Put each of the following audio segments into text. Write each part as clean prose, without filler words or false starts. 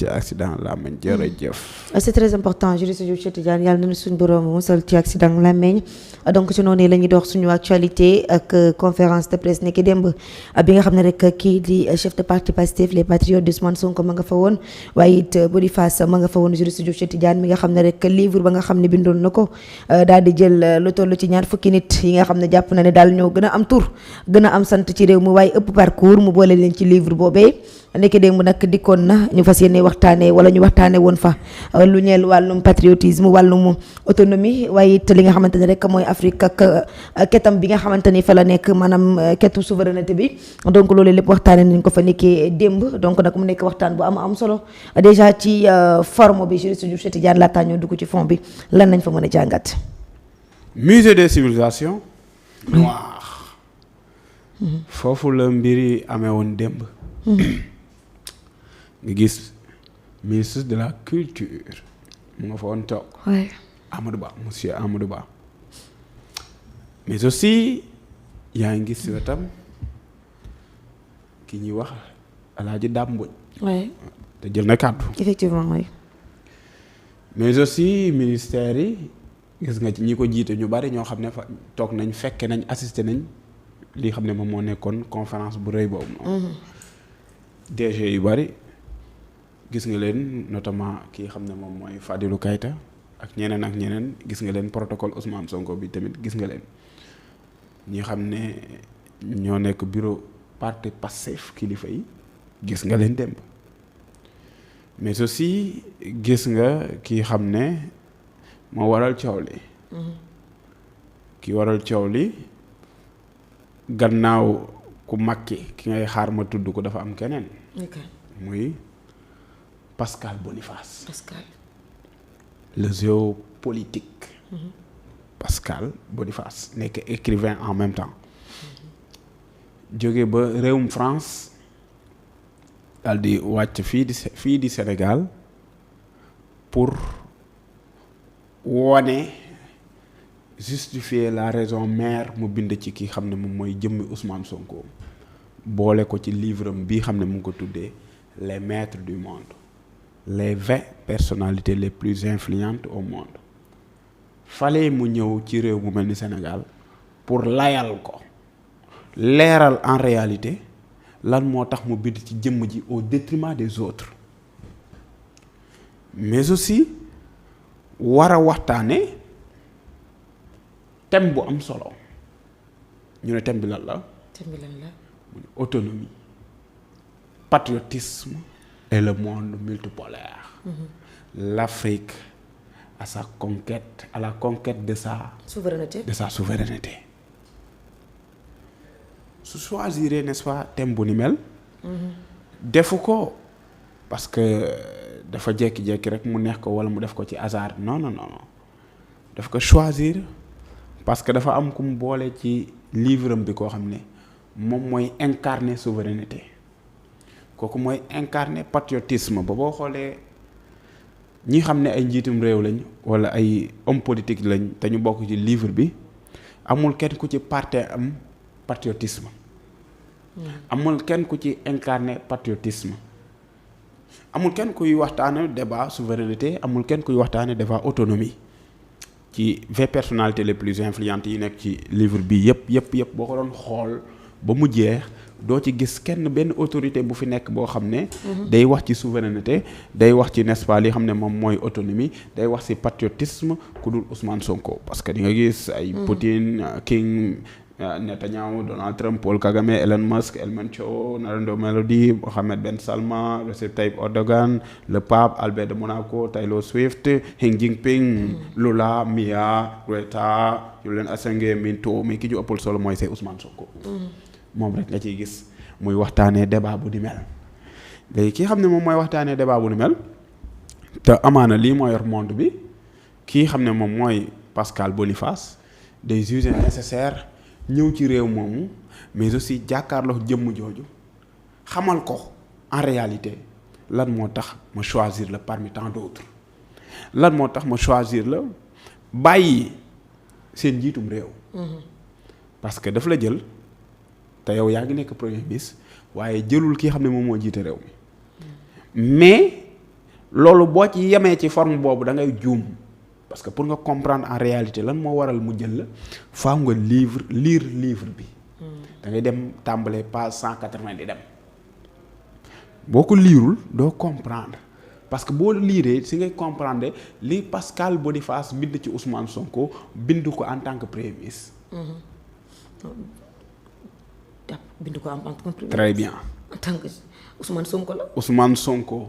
ci accident làmmiñ jërëjëf. c'est très important juriste Diouf Cheikh Tidiane yàlla na suñu borom musal ci accident làmmiñ donc ci noonu la ñuy dox suñu actualité ak conférence de presse nekk démb bi nga xam ne rek kii di chef de parti Pastef les patriotes d'Ousmane Sonko ma nga fa woon waaye it Boniface ma nga fa woon juriste Diouf Cheikh Tidiane mi nga xam ne rek livre ba nga xam ne bindoon na ko daal di jël lu toll ci 20 fukki nit yi nga xam ne jàpp na ne daal ñoo gën a am tur gën a am sant ci réew mi waaye ëpp parcours mu boole leen ci livre boobee nekk démb nag dikkoon na ñu fas yéene waxtaanee wala ñu waxtaanee woon fa lu ñeel wàllum patriotisme wàllum autonomie waaye it li nga xamante ne rek mooy Afrique ak ketam bi nga xamante ni fa la nekk maanaam ketu souveraineté bi donc loolu lépp waxtaanee nañ ko fa nekkee démb donc nag mu nekk waxtaan bu am solo déjà ci forme bi juriste Diouf Cheikh Tidiane laataa ñoo dugg ci fond bi lan nañ fa mën a jàngat. musée des civilisations noires. foofu la mbir yi amee woon démb. nga gis ministre de la culture mu nga fa woon toog. oui Amadou Ba monsieur Amadou Ba. mais aussi yaa ngi gis wetam ki ñuy wax Alaaji Dame Mbodj. oui te jël na kàddu. effectivement oui. mais aussi ministère yi gis nga ci ñi ko jiite ñu bari ñoo xam ne fa toog nañ fekke nañ assisté nañ li xam ne moom moo nekkoon conférence bu rëy boobu noonu. DG yu bari. gis nga leen notamment kii xam ne moom mooy Fadilou Keita ak ñeneen gis nga leen protocole Ousmane Sonko bi tamit gis nga leen ñi xam ne ñoo nekk bureau parti Pastef kilifa yi gis nga leen démb mais aussi gis nga kii xam ne moo waral coow li ki waral coow li gannaaw ku mag ki ngay xaar ma tudd ko dafa am keneen muy Pascal Boniface. Pascal. le géopolitique. Pascal Boniface nekk écrivain en même temps. jóge ba réewum France daal di wàcc fii di Sénégal pour wone justifier la raison mère mu bind ci ki xam ne moom mooy jëmmi Ousmane Sonko boole ko ci livre am bii xam ne mu ngi ko tuddee les maîtres du monde. les 20 personnalités les plus influentes au monde fallait mu ñëw ci réew mu mel ni Sénégal pour layal ko leeral en réalité lan moo tax mu bind ci jëmm ji au détriment des autres mais aussi war a waxtaane thème bu am solo ñu ne thème bi lan la. autonomie patriotisme et le monde multipolaire. L'Afrique à la conquête de sa souveraineté. su choisir n'est-ce pas thème bu ni mel. defu ko parce que dafa jékki-jékki rek mu neex ko wala mu def ko ci hasard non daf ko choisir parce que dafa am ku mu boole ci livre am bi koo xam ne moom mooy incarner souveraineté. kooku mooy incarner patriotisme ba boo xoolee ñi xam ne ay njiitum réew lañ wala ay homme politique lañ te ñu bokk ci livre bi amul kenn ku ci parte am patriotisme. amul kenn ku ci incarner patriotisme. amul kenn kuy waxtaane débat souveraineté amul kenn kuy waxtaane débat autonomie ci 20 personnalités les plus influentes yi nekk ci livre bi yëpp boo ko doon xool ba mu jeex. doo ci gis kenn benn autorité bu fi nekk boo xam ne. day wax ci souveraineté day wax ci n'est-ce pas li xam ne moom mooy autonomie day wax ci patriotisme ku dul Ousmane Sonko parce que di nga gis ay Poutine King Netanyahu Donald Trump Paul Kagame Elon Musk Helmut Kohl Narendra Modi Mohammed Ben Salman Recep Tayyip Erdogan le pape Albert de Monaco Taylor Swift Xi Jinping Lula Mia Greta Julian Assange Minto mais ki ñu ëppal solo mooy c'est Ousmane Sonko. moom rek nga ciy gis muy waxtaanee débat bu ni mel léegi kii xam ne moom mooy waxtaanee débat bu ni mel te amaana lii moo yor monde bi kii xam ne moom mooy Pascal Boniface day juger nécessaire ñëw ci réew moomu mais aussi jàkkaarloo jëmm jooju xamal ko en réalité lan moo tax ma choisir la parmi tant d'autres lan moo tax ma choisir la bàyyi seen njiitum réew. parce que daf la jël. te yow yaa ngi nekk premier ministre waaye jëlul kii xam ne moom moo jiite réew mi mais loolu boo ci yemee ci forme boobu da ngay juum parce que pour nga comprendre en réalité lan moo waral mu jël la faaw nga lire livre bi. da ngay dem tàmbalee page 180 di dem boo ko liirul doo comprendre parce que boo liiree si ngay comprendre li Pascal Boniface bind ci Ousmane Sonko bind ko en tant que premier ministre. bind ko en tant que premier. très bien. en tant que Ousmane Sonko la. Ousmane Sonko.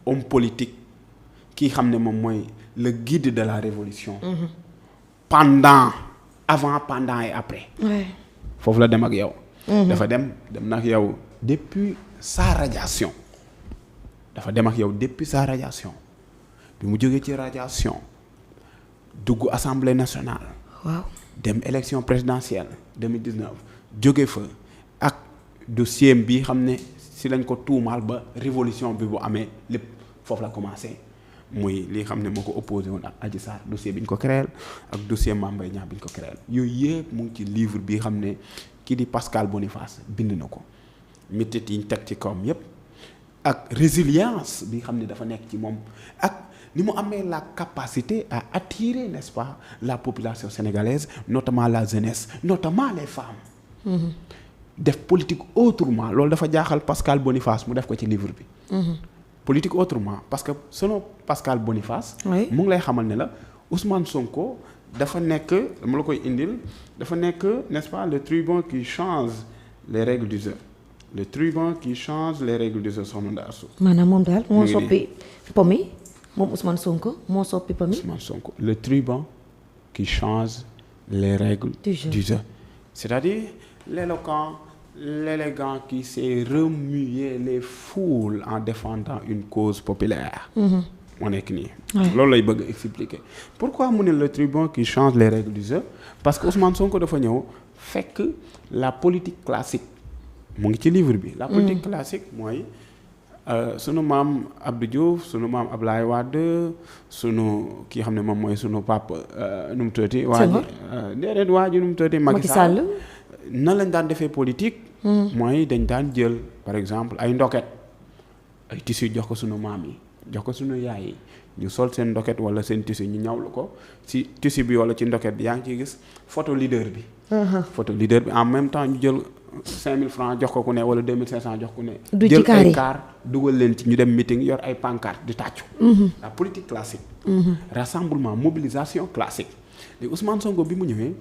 homme politique kii xam ne moom mooy le guide de la révolution. pendant et après. foofu la dem ak yow. dafa dem nag yow depuis sa radiation. bi mu jógee ci radiation dugg assemblée nationale. waaw dem élection présidentielle 2019 jóge fa ak dossier bi xam ne si lañ ko tuumaal ba révolution bi bu amee lépp foofu la commencé muy li xam ne moo ko opposé woon ak Adji Sarr dossier bi ñu ko créé ak dossier Mame Mbaye Niang bi ñu ko créé yooyu yëpp mu ngi ci livre bi xam ne kii di Pascal Boniface bind na ko métit yi ñu teg ci kawam yëpp ak résilience bi xam ne dafa nekk ci moom ak ni mu amee la capacité à attirer n'est-ce pas la population sénégalaise notamment la jeunesse notamment les femmes. def politique autrement loolu dafa jaaxal Pascal Boniface mu def ko ci livre bi. politique autrement parce que selon Pascal Boniface. mu ngi lay xamal ne la Ousmane Sonko dafa nekk dama la koy indil dafa nekk n'est-ce pas le tribun qui change les règles du jeu soxna Ndeye Astou. maanaam moom daal moo soppi pomi moom Ousmane Sonko moo soppi pomi. Ousmane Sonko le tribun qui change les règles du jeu. C'est-à-dire l'éloquent, l'élégant qui sait remuer les foules en défendant une cause populaire. moo nekk nii. loolu lay bëgg expliquer. pourquoi mu ne le tribun qui change les règles du jeu parce que Ousmane Sonko dafa ñëw fekk la politique classique mu ngi ci livre bi. la politique classique mooy sunu maam Abdou Diouf sunu maam Ablaye Wade sunu kii xam ne moom mooy sunu papa nu mu tuddati. déedéet waa ji nu mu tuddati Macky Sall. nan lañ daan defee politique. mooy dañ daan jël par exemple ay ndoket ay tissu jox ko sunu maam yi jox ko sunu yaay yi ñu sol seen ndoket wala seen tissu ñu ñawlu ko ci tissu bi wala ci ndoket bi yaa ngi ciy gis photo leader bi. photo leader bi en même temps ñu jël 5000 francs jox ko ku ne wala 2500 jox ku ne. jël ay car dugal leen ci ñu dem meeting yor ay pancarte di tàccu. la politique classique. rassemblement mobilisation classique. léegi Ousmane Sonko bi mu ñëwee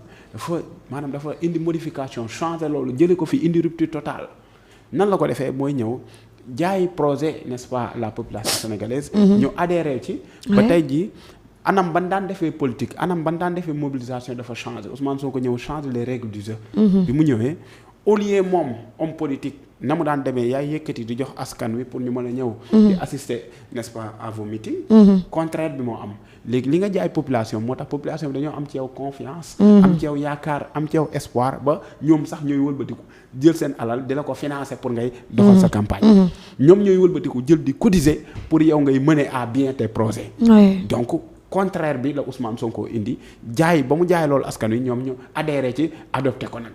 dafa indi modification changer loolu jëlee ko fi indi rupture totale nan la ko defee mooy ñëw jaay projet n'est-ce pas la population sénégalaise. ñu adhéré ci. ba tey jii anam ban daan defee politique anam ban daan defee mobilisation dafa changer Ousmane Sonko ñëw changer les règles du jeu. bi mu ñëwee au lieu moom homme politique na mu daan demee yaay yëkkati di jox askan wi pour ñu mën a ñëw. di assister n'est-ce pas à vos meetings. contraire bi moo am. léegi li nga jaay population moo tax population bi dañoo am ci yow confiance. am ci yow yaakaar am ci yow espoir ba ñoom sax ñooy wëlbatiku jël seen alal di la ko financer pour ngay doxal sa campagne. ñoom ñooy wëlbatiku jël di cotiser pour yow ngay mener à bien tes projets. donc contraire bi la Ousmane Sonko indi jaay ba mu jaay loolu askan wi ñoom ñu adhéré ci adopté ko nag.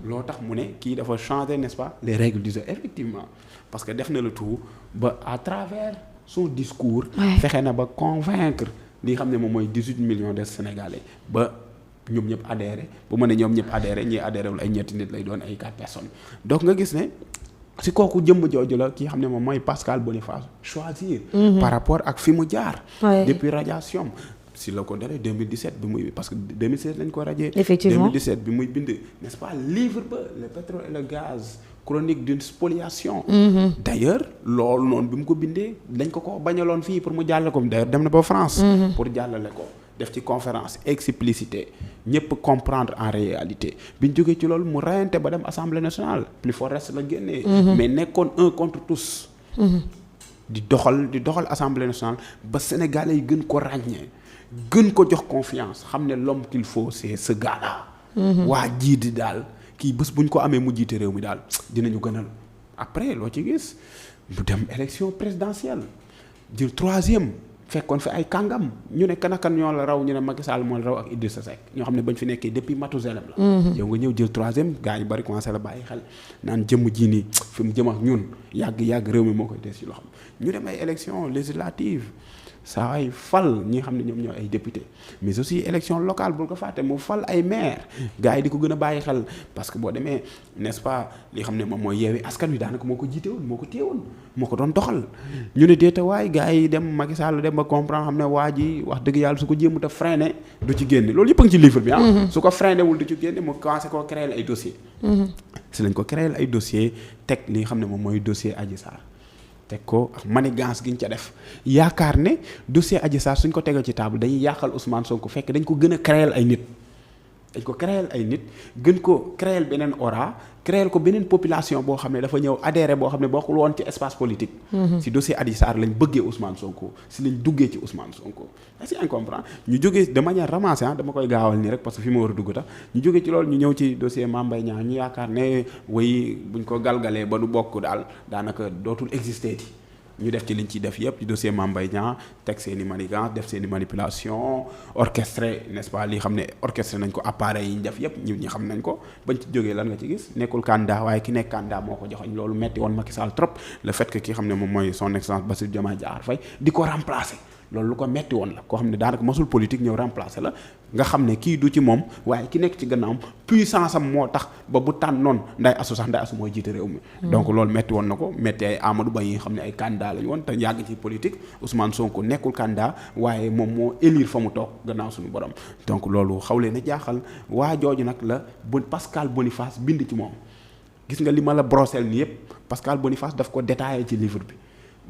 loo tax mu ne kii dafa changer n'est-ce pas les règles du jeu effectivement parce que def na le tout ba à travers son discours. fexe na ba convaincre. li xam ne moom mooy 18 millions de Sénégalais ba ñoom ñëpp adhéré bu ma ne ñoom ñëpp adhéré ñii adhéré wul ay ñetti nit lay doon ay 4 personnes donc nga gis ne si kooku jëmb jooju la kii xam ne moom mooy Pascal Boniface choisir. par rapport ak fi mu jaar. depuis radiation si la ko dalee 2017 bi muy parce que 2016 lañ ko radié. effectivement 2017 bi muy bind n'est-ce pas livre ba le pétrole et le gaz. chronique d'une spoliation. D'ailleurs loolu noonu bi mu ko bindee dañ ko bañaloon fii pour mu jàllale ko d'ailleurs dem na ba France. pour jàllale ko def ci conférence explicité ñëpp comprendre en réalité bi ñu jógee ci loolu mu rayante ba dem assemblée nationale plus fort reste la génnee. mais nekkoon un contre tous. di doxal assemblée nationale ba sénégalais yi gën ko ràññee gën ko jox confiance xam ne l'homme qu'il faut c'est ce gars-là. waa jii di daal. kii bés bu ñu ko amee mu jiite réew mi daal dinañu gënal après loo ci gis mu dem élection présidentielle jël 3e fekkoon fi ay kàngam ñu ne kan ak kan ñoo la raw ñu ne Macky Sall moo la raw ak Idrissa Seck ñoo xam ne bañ fi nekkee depuis Mathusalem la. yow nga ñëw jël 3e gars yi bari commencé la bàyyi xel naan jëmm ji nii fi mu jëm ak ñun yàgg réew mi moo koy des ci loo xam ñu dem ay élections législatives saa ay fal ñi nga xam ne ñoom ñoo ay député mais aussi élection locale bul ko fàtte mu fal ay maire gars yi di ko gën a bàyyi xel parce que boo demee n'est-ce pas li xam ne moom mooy Yewwi Askan Wi daanaka moo ko jiite woon moo ko téye woon moo ko doon doxal ñu ne déeta waay gars yi dem Macky Sall dem ba comprendre xam ne waa ji wax dëgg yàlla su ko jéemut a freiné du ci génne loolu yëpp a ngi ci livre bi su ko freiné wul du ci génne mu commencé koo créer ay dossiers si lañ ko créer ay dossiers teg li nga xam ne moom mooy dossier Adji Sarr teg ko ak manigance gi ñu ca def yaakaar ne dossier Adji Sarr suñ ko tegal ci table dañuy yàqal Ousmane Sonko fekk dañ ko gën a créer ay nit gën ko créer beneen aura créer ko beneen population boo xam ne dafa ñëw adhéré boo xam ne bokkul woon ci espace politique si dossier Adji Sarr lañ bëggee Ousmane Sonko si lañ duggee ci Ousmane Sonko est-ce que comprend ñu jógee de manière ramassée dama koy gaawal nii rek parce que fi ma war a dugg tax ñu jógee ci loolu ñu ñëw ci dossier Mame Mbaye Niang ñu yaakaar ne way buñ ko galgalee ba du bokk daal daanaka dootul exister ti ñu def ci liñ ciy def yëpp ci dossier Mame Mbaye Niang teg seen i manigance def seen i manipulation orchestré n'est-ce pas li xam ne orchestré nañ ko appareil yi ñu def yëpp ñi xam nañ ko bañ ci jógee lan nga ci gis nekkul candidat waaye ki nekk candidat moo ko joxoñ loolu metti woon Macky Sall trop le fait que ki xam ne moom mooy son excellence Bassirou Diomaye Diakhar Faye di ko remplacer loolu lu ko metti woon la koo xam ne daanaka mosul politique ñëw remplacer la nga xam ne kii du ci moom waaye ki nekk ci gannaawam puissance am moo tax ba bu tànn noonu nday asu mooy jiite réew mi donc loolu metti woon na ko metti ay Amadou Ba yi nga xam ne ay candidat lañu woon te yàgg ci politique Ousmane Sonko nekkul candidat waaye moom moo élire fa mu toog gannaaw suñu borom donc loolu xawlee na jaaxal waa jooju nag la Pascal Boniface bind ci moom gis nga li ma la brossel ni yëpp Pascal Boniface daf ko détaillé ci livre bi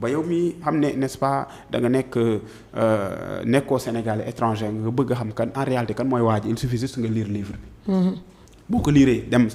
ba yow mi xam ne n'est-ce pas da nga nekk nekkoo Sénégalais étranger nga bëgg a xam kan en réalité kan mooy waa ji il suffit juste nga lire livre bi boo ko liiree dem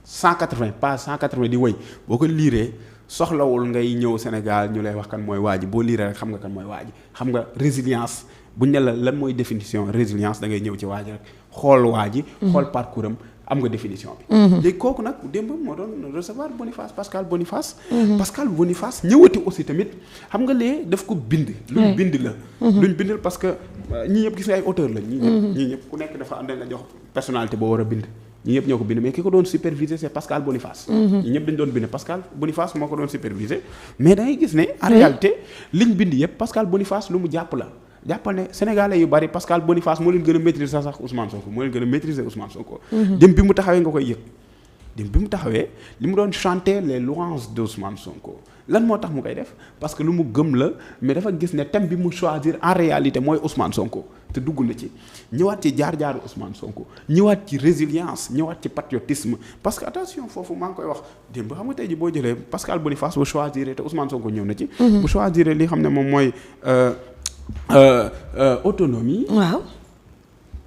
180 page 180 di wëy boo ko liiree soxlawul ngay ñëw Sénégal ñu lay wax kan mooy waa ji boo liiree rek xam nga kan mooy waa ji xam nga résilience buñ ne la lan mooy définition résilience da ngay ñëw ci waa ji rek xool waa ji xool parcours am am nga définition bi léegi kooku nag démb moo doon recevoir Boniface Pascal Boniface Pascal Boniface ñëwati aussi tamit xam nga lee daf ko bind luñ bind la luñ bind parce que ñii ñëpp gis nga ay auteur la ñii ñëpp ku nekk dafa am dañ la jox personnalité boo war a bind ñii ñëpp ñoo ko bind mais ki ko doon superviser c'est Pascal Boniface ñii ñëpp dañ doon bind Pascal Boniface moo ko doon superviser mais da ngay gis ne en réalité liñ bind yëpp Pascal Boniface lu mu jàpp la jàppal ne sénégalais yu bari Pascal Boniface moo leen gën a maîtriser sax Ousmane Sonko moo leen gën a maîtriser Ousmane Sonko dem bi mu taxawee nga koy yëg dem bi mu taxawee li mu doon chanter les louanges de Ousmane Sonko lan moo tax mu koy def parce que lu mu gëm la mais dafa gis ne thème bi mu choisir en réalité mooy Ousmane Sonko te dugg na ci ñëwaat ci jaar-jaaru Ousmane Sonko ñëwaat ci résilience ñëwaat ci patriotisme parce que attention foofu maa ngi koy wax démb xam nga tey ji boo jëlee Pascal Boniface bu choisir te Ousmane Sonko ñëw na ci bu choisir li xam ne moom mooy autonomie. waaw.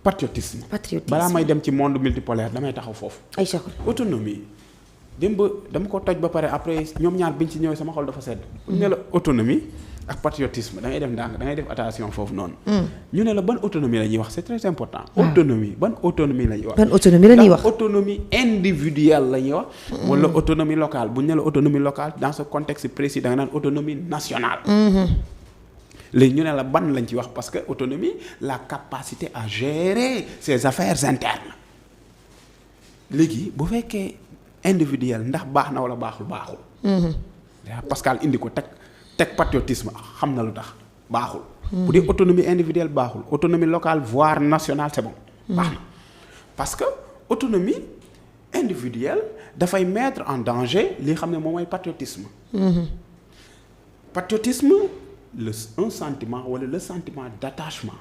patriotisme. balaa may dem ci monde multipolaire damay taxaw foofu. ay chocolat autonomie démb dama ko toj ba pare après ñoom ñaar biñ ci ñëwee sama xol dafa sedd. ñu ne la autonomie ak patriotisme da ngay def ndànk da ngay def attention foofu noonu. ñu ne la ban autonomie la ñuy wax c'est très important. autonomie ban autonomie la ñuy wax. ban autonomie la ñuy wax autonomie individuelle la ñuy wax. wala autonomie locale bu ñu ne la autonomie locale dans ce contexte précis da nga naan autonomie nationale. léegi ñu ne la ban lañ ci wax parce que autonomie la capacité à gérer ses affaires internes léegi bu fekkee individuel ndax baax na wala baaxul. Pascal indi ko teg patriotisme xam na lu tax baaxul. bu dee autonomie individuelle baaxul autonomie locale voire nationale c'est bon. baax na parce que autonomie individuelle dafay mettre en danger li xam ne moom mooy patriotisme. patriotisme. Un sentiment wala le sentiment d'attachement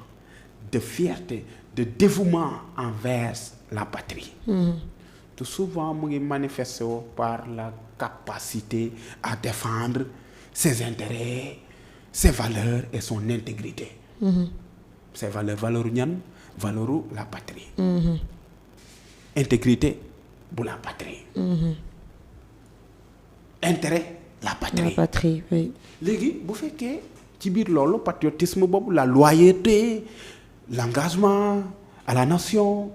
de fierté de dévouement envers la patrie tout souvent mu ngi manifesté par la capacité à défendre ses intérêts ses valeurs et son intégrité ses valeurs ñan valeur la patrie intégrité bu la patrie intérêt la patrie oui. léegi bu fekkee ci biir loolu patriotisme boobu la loyauté l'engagement à la nation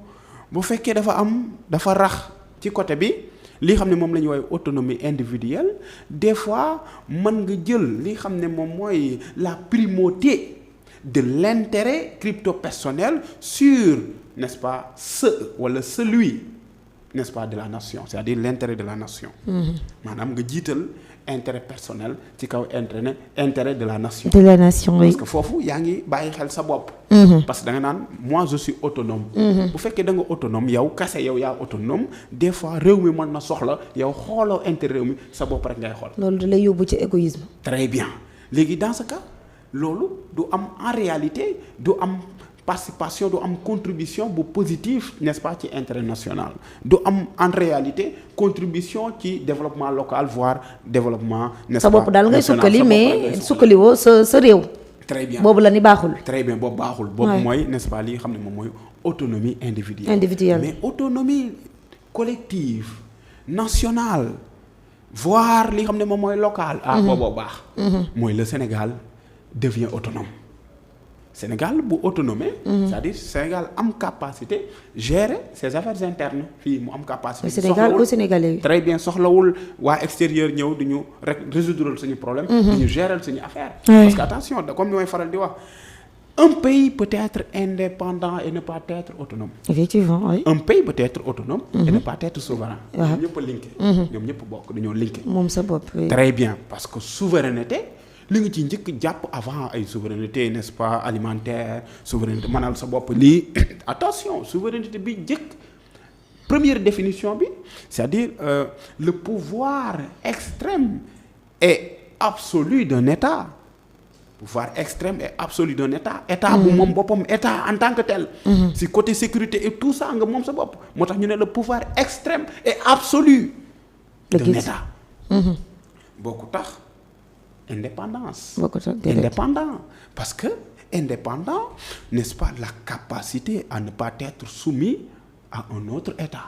bu fekkee dafa rax ci côté bi li xam ne moom la ñuy woowee autonomie individuelle des fois mën nga jël li xam ne moom mooy la primauté de l'intérêt crypto-personnel sur, n'est-ce pas, celui, n'est-ce pas, de la nation, c'est-à-dire l'intérêt de la nation. maanaam nga jiital intérêt personnel ci kaw intérêt de la nation. de la nation, oui. parce que foofu yaa ngi bàyyi xel sa bopp. parce que da nga naan moi je suis autonome. bu fekkee da nga autonome yow kase yow yaa autonome des fois réew mi mën na soxla yow xooloo intérêt réew mi sa bopp rek ngay xool. loolu da lay yóbbu ci égoïsme. très bien léegi dans ce cas loolu du am en réalité du am participation du am contribution bu positive n'est-ce pas ci intérêt national du am en réalité contribution ci développement local voire développement n'est-ce pas sa bopp daal ngay national. sukkali mais sukkaliwoo sa réew. très bien boobu la ni baaxul. très bien boobu baaxul. boobu mooy n'est-ce pas li nga xam ne moom mooy autonomie individuelle. mais autonomie collective nationale voire li nga xam ne moom mooy locale. booboo baax. mooy le Sénégal devient autonome. Sénégal bu autonome. c'est-à-dire Sénégal am capacité gérer ses affaires internes fii mu am capacité. Sénégal au Sénégalais. très bien soxlawul waa extérieur ñëw di ñu rek résoudre suñu problème. di ñu gérer suñu affaire. parce que attention comme ni may faral di wax un pays peut être indépendant et ne pas être autonome. effectivement oui. un pays peut être autonome. et ne pas être souverain. ñoom ñëpp a linké. ñoom ñëpp bokk dañoo linké. moom sa bopp. très bien parce que souveraineté. li nga ci njëkk jàpp avant ay souveraineté n'est-ce pas alimentaire souveraineté mënal sa bopp lii attention souveraineté bi njëkk première définition bi c'est-à-dire le pouvoir extrême et absolu d'un État pouvoir extrême et absolu d'un État bu moom boppam État en tant que tel si côté sécurité et tout ça nga moom sa bopp moo tax ñu ne le pouvoir extrême et absolu d'un État boo ko tax indépendance. Indépendant parce que indépendant n'est-ce pas la capacité à ne pas être soumis à un autre État.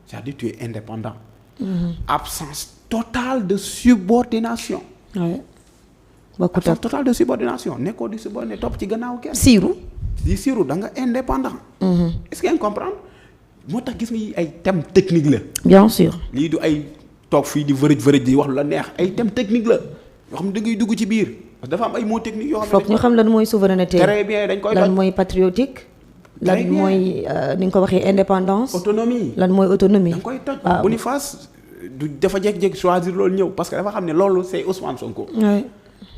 C'est-à-dire tu es indépendant. Absence totale de subordination. oui. absence totale de subordination nekkoo di subordonné topp ci gannaaw kenn. siiru da nga indépendant. est-ce que ngeen comprendre moo tax gis nga yi ay thèmes techniques la. bien sûr. lii du ay toog fii di vërëj di wax lu la neex ay thèmes techniques la. yoo xam ne da ngay dugg ci biir parce que dafa am ay mots techniques yoo xam ne foog ñu xam lan mooy souveraineté. très bien dañ koy lan mooy patriotique. lan mooy ni nga ko waxee indépendance. autonomie lan mooy autonomie. da nga koy toj Boniface du dafa jékki-jékki choisir loolu ñëw parce que dafa xam ne loolu c'est Ousmane Sonko. oui.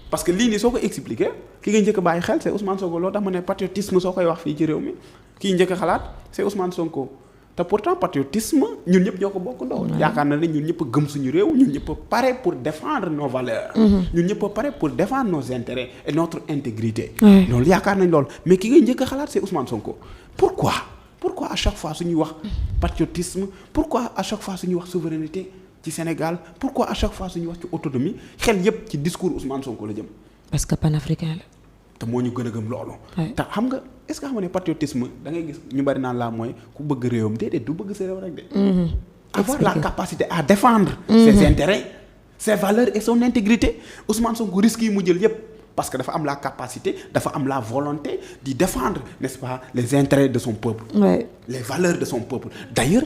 parce que lii nii soo ko expliquer ki nga njëkk a bàyyi xel c'est Ousmane Sonko loolu tax ma ne patriotisme soo koy wax fii ci réew mi kii njëkk a xalaat c'est Ousmane Sonko. te pourtant patriotisme ñun ñëpp ñoo ko bokk ndaw yaakaar na ne ñun ñëpp gëm suñu réew ñun ñëpp pare pour défendre nos valeurs ñun ñëpp pare pour défendre nos intérêts et notre intégrité loolu yaakaar nañ loolu mais ki ngay njëkk a xalaat c'est Ousmane Sonko pourquoi à chaque fois suñuy wax patriotisme pourquoi à chaque fois suñuy wax souveraineté ci Sénégal pourquoi à chaque fois suñuy wax ci autonomie xel yëpp ci discours Ousmane Sonko la jëm parce que panafricain la te moo ñu gën a gëm loolu te xam nga est-ce que xam nga ne patriotisme da ngay gis ñu bari naan laa mooy ku bëgg réewam déedéet du bëgg sa réew rek de avoir la capacité à défendre ses intérêts ses valeurs et son intégrité Ousmane Sonko risque yi mu jël yépp parce que dafa am la capacité dafa am la volonté de défendre n'est-ce pas les intérêts de son peuple les valeurs de son peuple d'ailleurs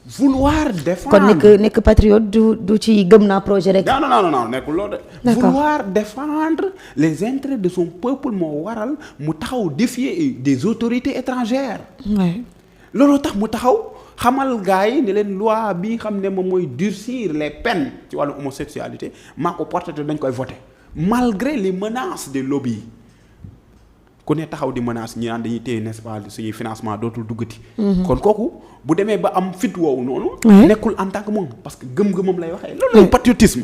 vouloir défendre kon nekk patriote du ci gëm naa projet rek. non nekkul loolu de. vouloir défendre les intérêts de son peuple moo waral mu taxaw défier des autorités étrangères. looloo tax mu taxaw xamal gars yi ne leen loi bi xam ne moom mooy durcir les peines ci wàllu homosexualité maa ko porté te dañ koy voter malgré les menaces des lobbies. ku ne taxaw di menace ñi naan dañuy téye n'est-ce pas suñuy financement dootul duggati. kon kooku bu demee ba am fit woowu noonu. nekkul en tant que moom parce que gëm-gëmam lay waxee. loolu lay patriotisme.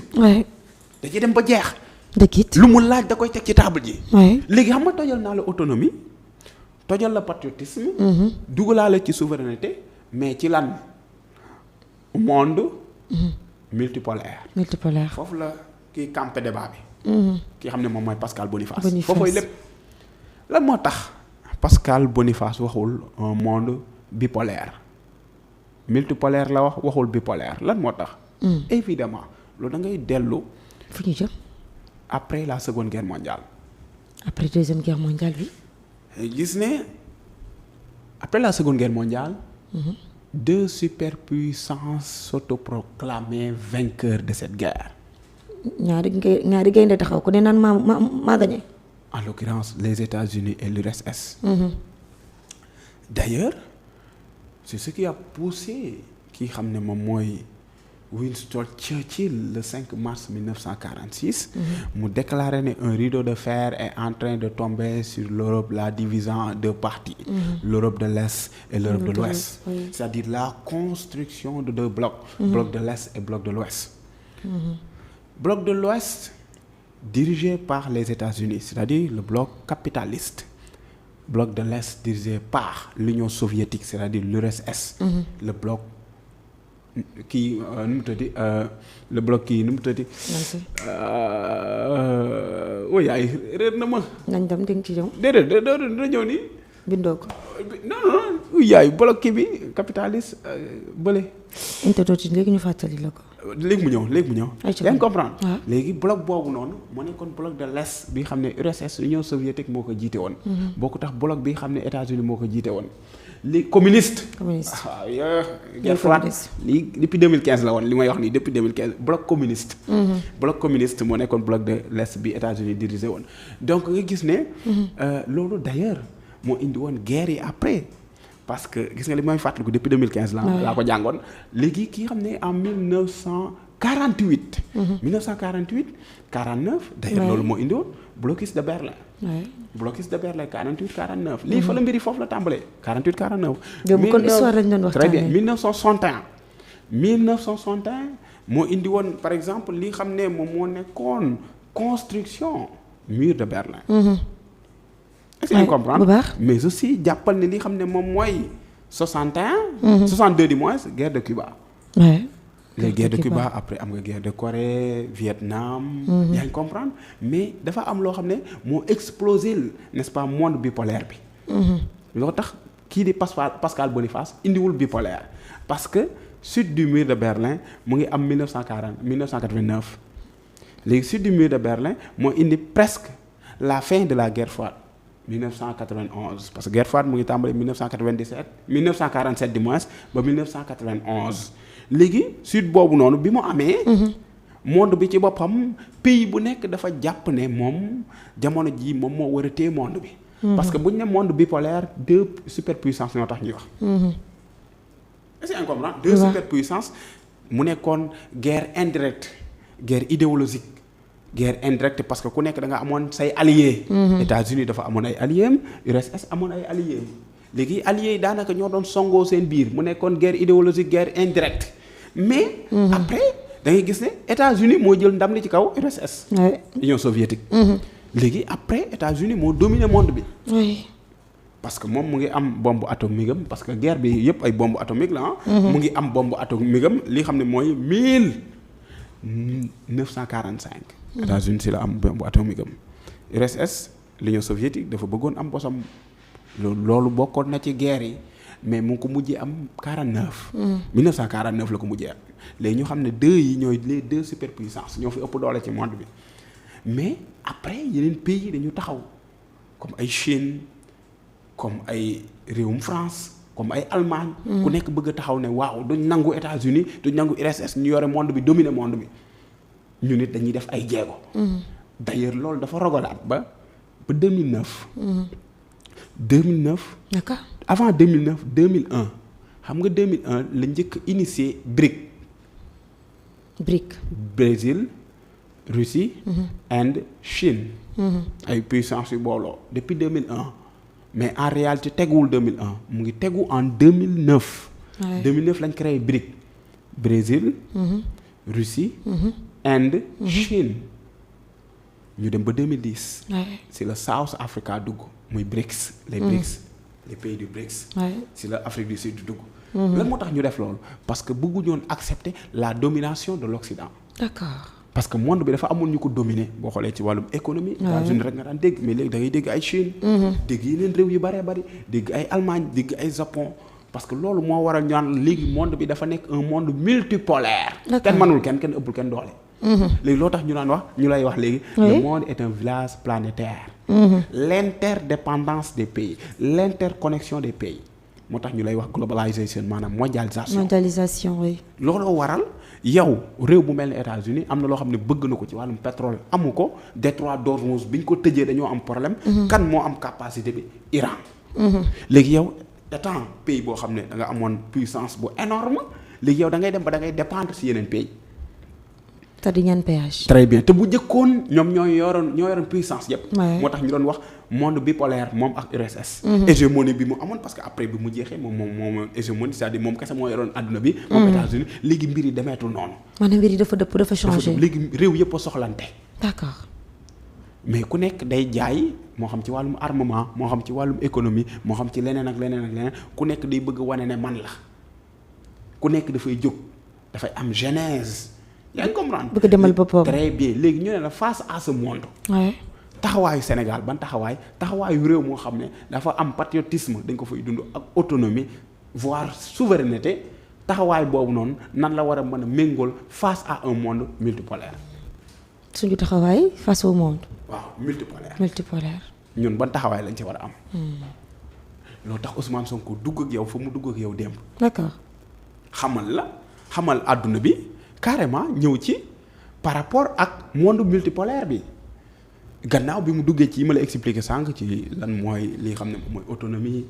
da ciy dem ba jeex. dëgg lu mu laaj da koy teg ci table ji. léegi xam nga tojal naa la autonomie tojal la patriotisme. dugalaale ci souveraineté mais ci lan monde. multipolaire. foofu la kii campé débat bi. ki xam ne moom mooy Pascal Boniface. foofooy lépp. lan moo tax Pascal Boniface waxul un monde bipolaire multipolaire la waxul bipolaire lan moo tax. évidemment loolu da ngay dellu. fu ñu jëm. après la seconde guerre mondiale. après deuxième guerre mondiale bi. gis ne après la seconde guerre mondiale. deux superpuissances s'autoproclamaient vainqueurs de cette guerre. ñaari gaynde taxaw ku ne naan maa gagné. en l'occurrence les États-Unis et l'URSS. D'ailleurs c'est ce qui a poussé ki xam ne moom mooy Winston Churchill le 5 mars 1946 mu déclaré ne un rideau de fer est en train de tomber sur l'Europe, la divisant en deux parties, l'Europe de l'Est et l'Europe de l'Ouest. C'est-à-dire la construction de deux blocs, bloc de l'Est et bloc de l'Ouest. Bloc de l'Ouest dirigé par les États-Unis, c'est-à-dire le bloc capitaliste. Bloc de l'Est dirigé par l'Union soviétique, c'est-à-dire l'URSS. Le bloc kii nu mu tëddi le bloc kii nu mu tëddi. oui ay réer na ma. nañ dem di nga ci ñëw. déedéet dina ñëw nii. bindoo ko. non oui yaay bloc kii bi capitaliste bële. internet léegi ñu fàttali la ko. léegi mu ñëw. yaa ngi comprendre. waaw léegi bloc boobu noonu moo nekkoon bloc de l'Est bi xam ne URSS Union soviétique moo ko jiite woon. boo ko tax bloc bi xam ne États-Unis moo ko jiite woon. les communistes. ah guerre froide lii depuis 2015 la woon li may wax nii depuis 2015 bloc communiste. bloc communiste moo nekkoon bloc de l'Est bi États-Unis dirigé woon donc nga gis ne. loolu d'ailleurs moo indi woon guerre yi après parce que gis nga li may fàttaliku depuis 2015 laa ko jàngoon léegi kii xam ne en 1948. 49 d'ailleurs loolu moo indi woon blocus de Berlin. blocus de Berlin 48 49. lii fa la mbiri foofu la tàmbalee 48 49. donc kon histoire lañ doon waxtaanee. très bien 1961 moo indi woon par exemple li xam ne moom moo nekkoon construction mur de Berlin. est-ce que vous comprenez? Mais aussi jàppal ne li xam ne moom mooy 61. 62 du moins guerre de Cuba. les guerres de Cuba après am nga guerre de Corée Vietnam. yaa ngi comprendre mais dafa am loo xam ne moo explosé n'est-ce pas monde bipolaire bi. loo tax kii di Pascal Boniface indiwul bipolaire parce que chute du mur de Berlin mu ngi am 1989 léegi chute du mur de Berlin moo indi presque la fin de la guerre froide 1991 parce que guerre froide mu ngi tàmbali 1947 du moins ba 1991. léegi suite boobu noonu bi mu amee. monde bi ci boppam pays bu nekk dafa jàpp ne moom jamono jii moom moo war a téye monde bi. parce que bu ñu ne monde bipolaire deux superpuissances ñoo tax ñuy wax. est-ce que vous comprenez? deux superpuissances mu nekkoon guerre indirecte guerre idéologique guerre indirecte parce que ku nekk da nga amoon say alliés. États-Unis dafa amoon ay alliés URSS amoon ay alliés. léegi alliés yi daanaka ñoo doon songoo seen biir mu nekkoon guerre idéologique guerre indirecte mais. après da ngay gis ne États-Unis moo jël ndam li ci kaw URSS. Union soviétique. léegi après États-Unis moo dominé monde bi. parce que moom mu ngi am bombe atomique am parce que guerre bi yëpp ay bombe atomique la mu ngi am bombe atomique am li xam ne mooy 1945. États-Unis si la am bombe atomique am. URSS l'Union soviétique dafa bëggoon am bosam. loolu bokkoon na ci guerre yi mais mu ngi ko mujjee am 49. 1949 la ko mujjee am léegi ñu xam ne deux yi ñooy les deux superpuissances ñoo fi ëpp doole ci monde bi mais après yeneen pays dañu taxaw comme ay Chine comme ay réewum France comme ay Allemagne. ku nekk bëgg a taxaw ne waaw duñ nangu États-Unis duñ nangu URSS ñu yore monde bi dominer monde bi ñu nit dañuy def ay jéego. d'ailleurs loolu dafa rogalaat ba 2009. 2009. d'accord. avant 2009 2001 xam nga 2001 la njëkk initié BRIC. Brésil Russie. Inde Chine. ay puissances yu booloo depuis 2001 mais en réalité teguwul 2001 mu ngi tegu en 2009. 2009 lañ créé BRIC. Brésil. Russie. Inde. Chine. ñu dem ba 2010. si la South Africa dugg. muy BRICS les BRICS les pays du BRICS. si la Afrique du Sud dugg. lan moo tax ñu def loolu parce que bëgguñu woon accepter la domination de l'Occident. d'accord. parce que monde bi dafa amoon ñu ko dominer boo xoolee ci wàllum économie. États-Unis rek nga daan dégg mais léegi da ngay dégg ay Chine. dégg yeneen réew yu bëree bëri dégg ay Allemagne dégg ay Japon parce que loolu moo waral ñaan léegi monde bi dafa nekk un monde multipolaire. kenn mënul kenn ëppul kenn doole. léegi loo tax ñu naan wax ñu lay wax léegi. le monde est un village planétaire. L'interdépendance des pays l'interconnexion des pays moo tax ñu lay wax globalisation maanaam mondialisation. oui. looloo waral yow réew bu mel ni États-Unis am na loo xam ne bëgg na ko ci wàllum pétrole amu ko détroit d'Ormuz bi ñu ko tëjee dañoo am problème. kan moo am capacité bi Iran. léegi yow étant pays boo xam ne da nga amoon puissance bu énorme léegi yow da ngay dem ba da ngay dépendre ci yeneen pays. te di ñaan péage. très bien te bu njëkkoon ñoom ñoo yoroon puissance yëpp. moo tax ñu doon wax monde bipolaire moom ak URSS. hégémonie bi mu amoon parce que après bi mu jeexee moom hégémonie c'est-à-dire moom kese moo yoroon adduna bi. moom États-Unis léegi mbir yi demeetul noonu. maanaam mbir yi dafa changé. léegi réew yëpp a soxlante. d'accord. mais ku nekk day jaay moo xam ci wàllum armement moo xam ci wàllum économie moo xam ci leneen ak leneen ku nekk day bëgg wane ne man la ku nekk dafay jóg dafay am genèse. yaa ngi comprendre bëgg demal boppam. très bien léegi ñu ne la face à ce monde. taxawaayu Sénégal ban taxawaayu réew moo xam ne dafa am patriotisme dañ ko fay dund ak autonomie voire souveraineté taxawaay boobu noonu nan la war a mën a méngool face à un monde multipolaire. suñu taxawaay face au monde. waaw multipolaire. ñun ban taxawaay lañ ci war a am. loolu tax Ousmane Sonko dugg ak yow fa mu dugg ak yow démb. d'accord. xamal àdduna bi. carrément ñëw ci par rapport ak monde multipolaire bi gannaaw bi mu duggee ci yi ma la expliqué sànq ci lan mooy li xam ne mooy autonomie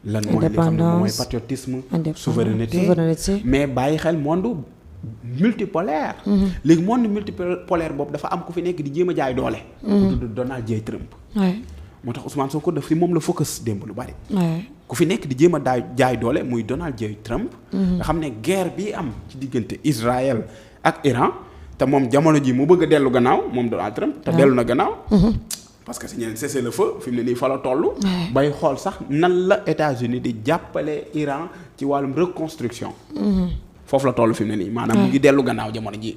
lan mooy li xam ne mooy patriotisme souveraineté mais bàyyi xel monde multipolaire léegi monde multipolaire boobu dafa am ku fi nekk di jéem a jaay doole ku tudd Donald J. Trump moo tax Ousmane Sonko daf fi moom la focus démb lu bari ku fi nekk di jéem a jaay doole muy Donald J. Trump nga xam ne guerre bi am ci diggante Israël ak Iran te moom jamono ji mu bëgg a dellu gannaaw moom Donald Trump te dellu na gannaaw parce que si ñeneen cessez-le-feu fi mu ne nii fa la toll bay xool sax nan la États-Unis di jàppale Iran ci wàllum reconstruction foofu la toll fi mu ne nii maanaam mu ngi dellu gannaaw jamono ji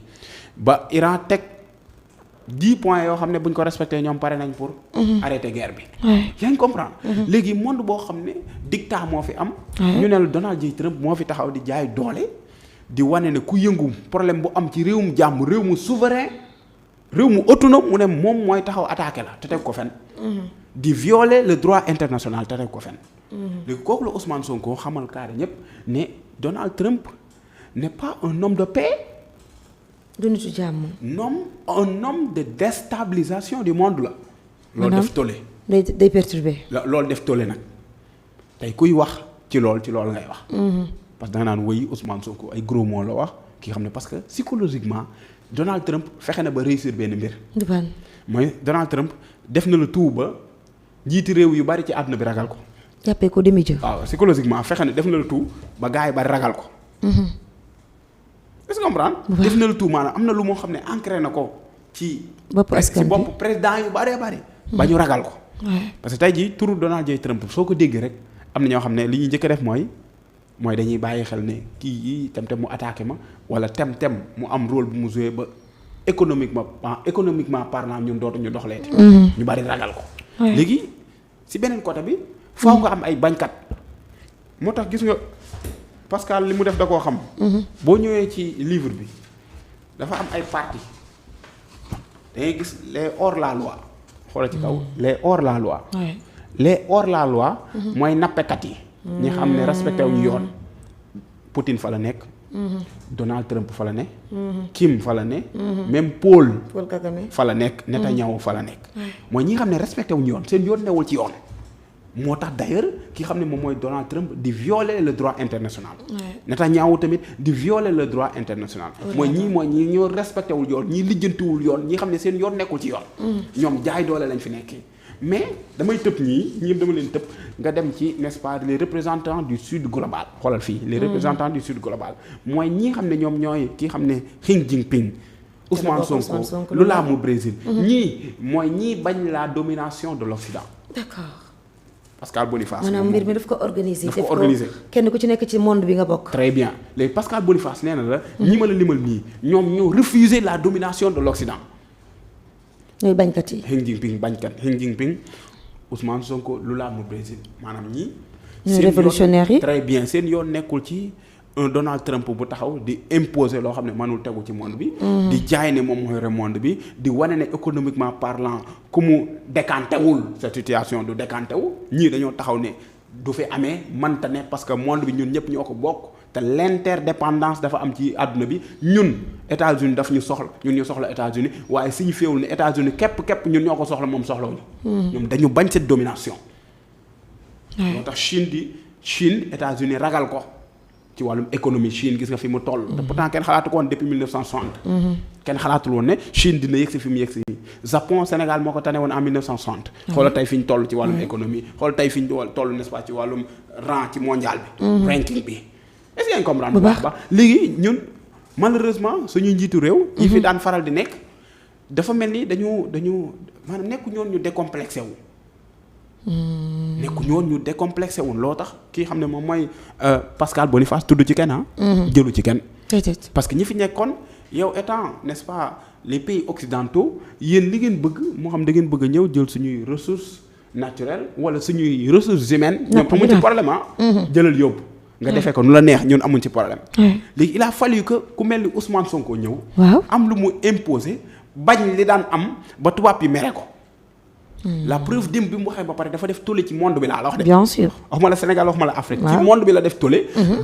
ba Iran teg 10 points yoo xam ne bu ñu ko respecté ñoom pare nañ pour arrêter guerre bi yaa ngi comprendre léegi monde boo xam ne dictat moo fi am ñu ne la Donald J. Trump moo fi taxaw di jaay doole di wane ne ku yëngu problème bu am ci réewum jàmm réew mu souverain réew mu autonome mu ne moom mooy taxaw attaqué la te teg ko fen di violer le droit international te teg ko fen léegi kooku la Ousmane Sonko xamal kaare ñëpp ne Donald Trump n'est pas un homme de paix du nitu jàmm. un homme de déstabilisation du monde la. loolu def tolle. day perturber. loolu def tolle nag tey kuy wax ci loolu ngay wax. parce que da nga naan woy Ousmane Sonko ay gros mots la wax ki xam ne parce que psychologiquement Donald Trump fexe na ba réussir benn mbir. mooy Donald Trump def na la tout ba njiiti réew yu bari ci àdduna bi ragal ko. jàppee ko demi-dieu. waaw psychologiquement fexe na def na la tout ba gars yi bari ragal ko. est-ce que comprendre def na la tout maanaam am na lu moo xam ne ancré na ko ci bopp président yu bëree bëri ba ñu ragal ko parce que tey jii turu Donald J. Trump soo ko déggee rek am na ñoo xam ne li ñuy njëkk a def mooy dañuy bàyyi xel ne kii yi tem mu attaqué ma wala tem mu am rôle bu mu joué ba économiquement parlant ñun dootuñu doxleeti ñu bari ragal ko léegi si beneen côté bi faaw nga am ay bañkat moo tax gis nga Pascal li mu def da koo xam. boo ñëwee ci livre bi dafa am ay parti da ngay gis les hors la loi xoolal ci kaw les hors la loi. les hors la loi. mooy nappekat yi. ñi xam ne respecté wu ñu yoon. Poutine fa la nekk. Donald Trump fa la ne. Kim fa la ne. même Paul Kagame fa la nekk. Netanyahu fa la nekk. mooy ñi xam ne respecté wu ñu yoon seen yoon newul ci yoon. moo tax d'ailleurs ki xam ne moom mooy Donald Trump di violer le droit international. Netanyahu tamit di violer le droit international. mooy ñi ñoo respecté wul yoon ñi lijjantiwul yoon ñi xam ne seen yoon nekkul ci yoon. ñoom jaay doole lañ fi nekkee. mais damay tëb ñii dama leen tëb nga dem ci n'est-ce pas les représentants du sud global xoolal fii les représentants du sud global mooy ñi xam ne ñoom ñooy ki xam ne Xi Jinping Ousmane Sonko Lula mu Brésil ñii mooy ñii bañ la domination de l'Occident. D'accord. Pascal Boniface maanaam mbir mi daf ko organiser. daf ko organiser kenn ku ci nekk ci monde bi nga bokk. très bien léegi Pascal Boniface nee na la. ñi ma la limal nii ñoom ñoo refuser la domination de l'Occident. ñooy bañkat yi. Xi Jinping bañkat Xi Jinping Ousmane Sonko Lula mu Brésil maanaam ñii. ñooy révolutionnaires yi très bien seen yoon nekkul ci un Donald Trump bu taxaw di imposer loo xam ne mënul tegu ci monde bi. di jaay ne moom mooy monde bi di wane ne économiquement parlant ku mu décanté wul cette situation du décanté wu ñii dañoo taxaw ne du fi amee mënta ne parce que monde bi ñun ñëpp ñoo ko bokk te l'interdépendance dafa am ci àdduna bi ñun États-Unis daf ñu soxla ñun ñu soxla États-Unis waaye suñu féewul ne États-Unis képp ñun ñoo ko soxla moom soxlawuñu. ñoom dañu bañ cette domination. moo tax Chine États-Unis ragal ko ci wàllum économie Chine gis nga fi mu toll. te pourtant kenn xalaatu ko woon depuis 1960. kenn xalaatul woon ne Chine dina yegsi fi mu yegsi. Japon Sénégal moo ko tane woon en 1960. xoolal tey fi ñu toll ci wàllum économie xool tey fi ñu toll n'est-ce pas ci wàllum rang ci mondial bi. ranking bi est-ce que yaa ngi comprendre bu baax léegi ñun malheureusement suñu njiitu réew. yi fi daan faral di nekk dafa mel ni dañu maanaam nekku ñoon ñu décomplexé wu. nekku ñoon ñu décomplexé wu loo tax kii xam ne moom mooy Pascal Boniface tudd ci kenn jëlu ci kenn. parce que ñi fi nekkoon yow étant n'est-ce pas les pays occidentaux yéen li ngeen bëgg moo xam da ngeen bëgg a ñëw jël suñuy ressources naturelles wala suñuy ressources humaines. ñoom amuñ ci problème jëlal yóbbu. nga defee ko nu la neex ñun amuñ ci problème. léegi il a fallu que ku mel ni Ousmane Sonko ñëw. am lu mu imposer bañ li daan am ba tubaab yi mere ko. la preuve dim bi mu waxee ba pare dafa def tollé ci monde bi laa la wax de. bien sûr waxuma la Sénégal waxuma la Afrique. ci monde bi la def tollé.